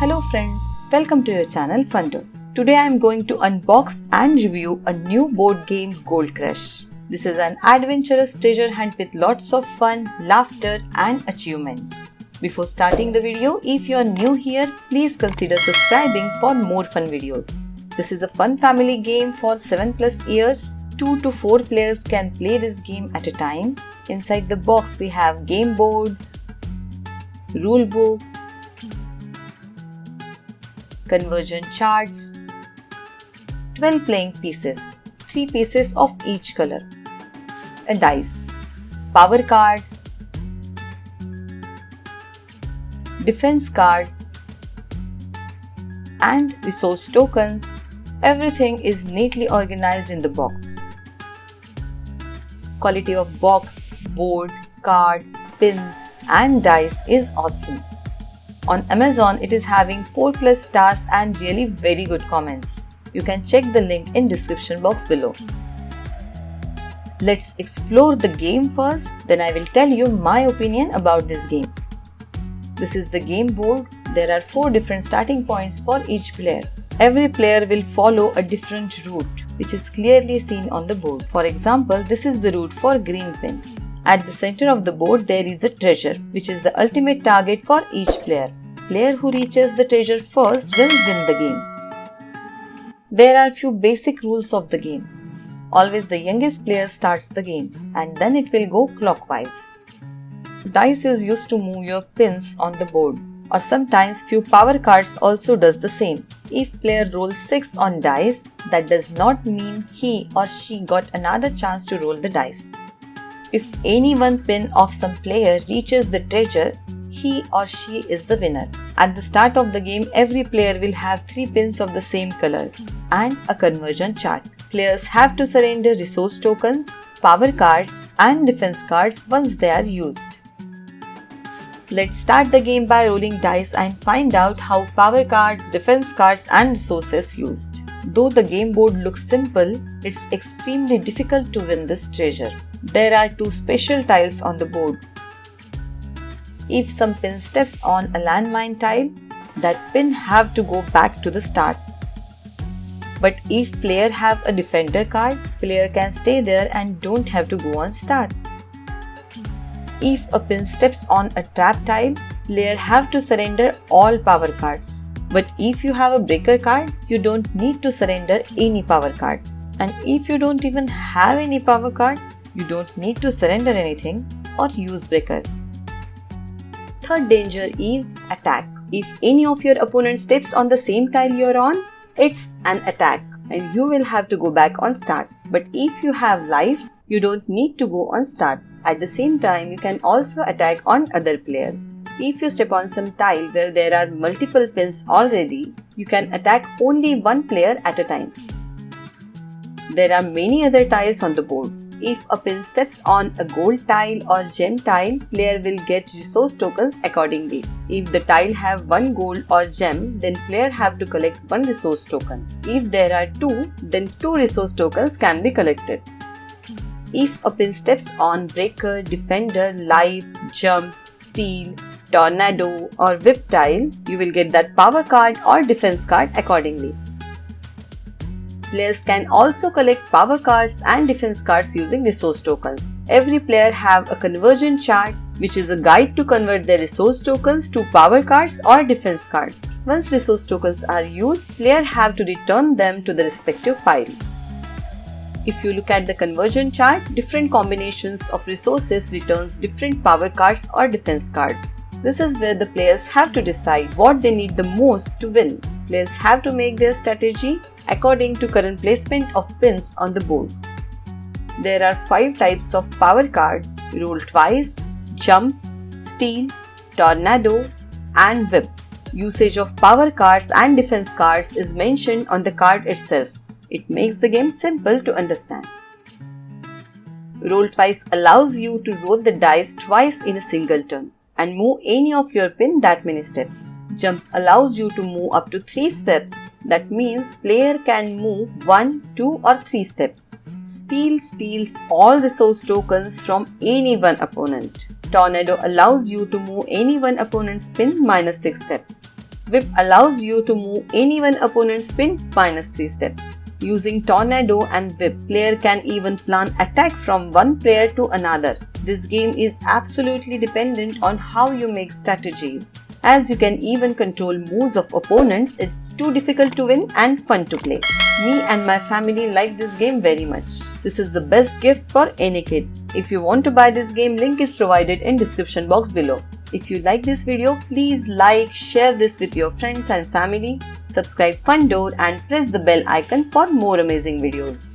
Hello friends, welcome to your channel Fundoor. Today I am going to unbox and review a new board game, Gold Crush. This is an adventurous treasure hunt with lots of fun, laughter and achievements. Before starting the video, if you are new here, please consider subscribing for more fun videos. This is a fun family game for 7+ years. 2 to 4 players can play this game at a time. Inside the box we have game board, rule book, conversion charts, 12 playing pieces, 3 pieces of each color, a dice, power cards, defense cards and resource tokens. Everything is neatly organized in the box. Quality of box, board, cards, pins and dice is awesome. On Amazon, it is having 4+ stars and really very good comments. You can check the link in description box below. Let's explore the game first, then I will tell you my opinion about this game. This is the game board. There are 4 different starting points for each player. Every player will follow a different route, which is clearly seen on the board. For example, this is the route for green pin. At the center of the board, there is a treasure, which is the ultimate target for each player. Player who reaches the treasure first will win the game. There are few basic rules of the game. Always the youngest player starts the game, and then it will go clockwise. Dice is used to move your pins on the board, or sometimes few power cards also does the same. If player rolls 6 on dice, that does not mean he or she got another chance to roll the dice. If any one pin of some player reaches the treasure, he or she is the winner. At the start of the game, every player will have 3 pins of the same color and a conversion chart. Players have to surrender resource tokens, power cards and defense cards once they are used. Let's start the game by rolling dice and find out how power cards, defense cards and resources used. Though the game board looks simple, it's extremely difficult to win this treasure. There are 2 special tiles on the board. If some pin steps on a landmine tile, that pin have to go back to the start. But if player have a defender card, player can stay there and don't have to go on start. If a pin steps on a trap tile, player have to surrender all power cards. But if you have a breaker card, you don't need to surrender any power cards. And if you don't even have any power cards, you don't need to surrender anything or use breaker. Third danger is attack. If any of your opponent steps on the same tile you're on, it's an attack and you will have to go back on start. But if you have life, you don't need to go on start. At the same time, you can also attack on other players. If you step on some tile where there are multiple pins already, you can attack only one player at a time. There are many other tiles on the board. If a pin steps on a gold tile or gem tile, player will get resource tokens accordingly. If the tile have 1 gold or gem, then player have to collect 1 resource token. If there are 2, then 2 resource tokens can be collected. If a pin steps on breaker, defender, life, jump, steal, tornado or whip tile, you will get that power card or defense card accordingly. Players can also collect power cards and defense cards using resource tokens. Every player have a conversion chart, which is a guide to convert their resource tokens to power cards or defense cards. Once resource tokens are used, players have to return them to the respective pile. If you look at the conversion chart, different combinations of resources returns different power cards or defense cards. This is where the players have to decide what they need the most to win. Players have to make their strategy according to current placement of pins on the board. There are 5 types of power cards: roll twice, jump, steal, tornado and whip. Usage of power cards and defense cards is mentioned on the card itself. It makes the game simple to understand. Roll twice allows you to roll the dice twice in a single turn and move any of your pin that many steps. Jump allows you to move up to 3 steps. That means player can move 1, 2 or 3 steps. Steal steals all resource tokens from any one opponent. Tornado allows you to move any one opponent's pin -6 steps. Whip allows you to move any one opponent's pin -3 steps. Using Tornado and Whip, player can even plan attack from one player to another. This game is absolutely dependent on how you make strategies. As you can even control moves of opponents, it's too difficult to win and fun to play. Me and my family like this game very much. This is the best gift for any kid. If you want to buy this game, link is provided in description box below. If you like this video, please like, share this with your friends and family, subscribe Fundoor and press the bell icon for more amazing videos.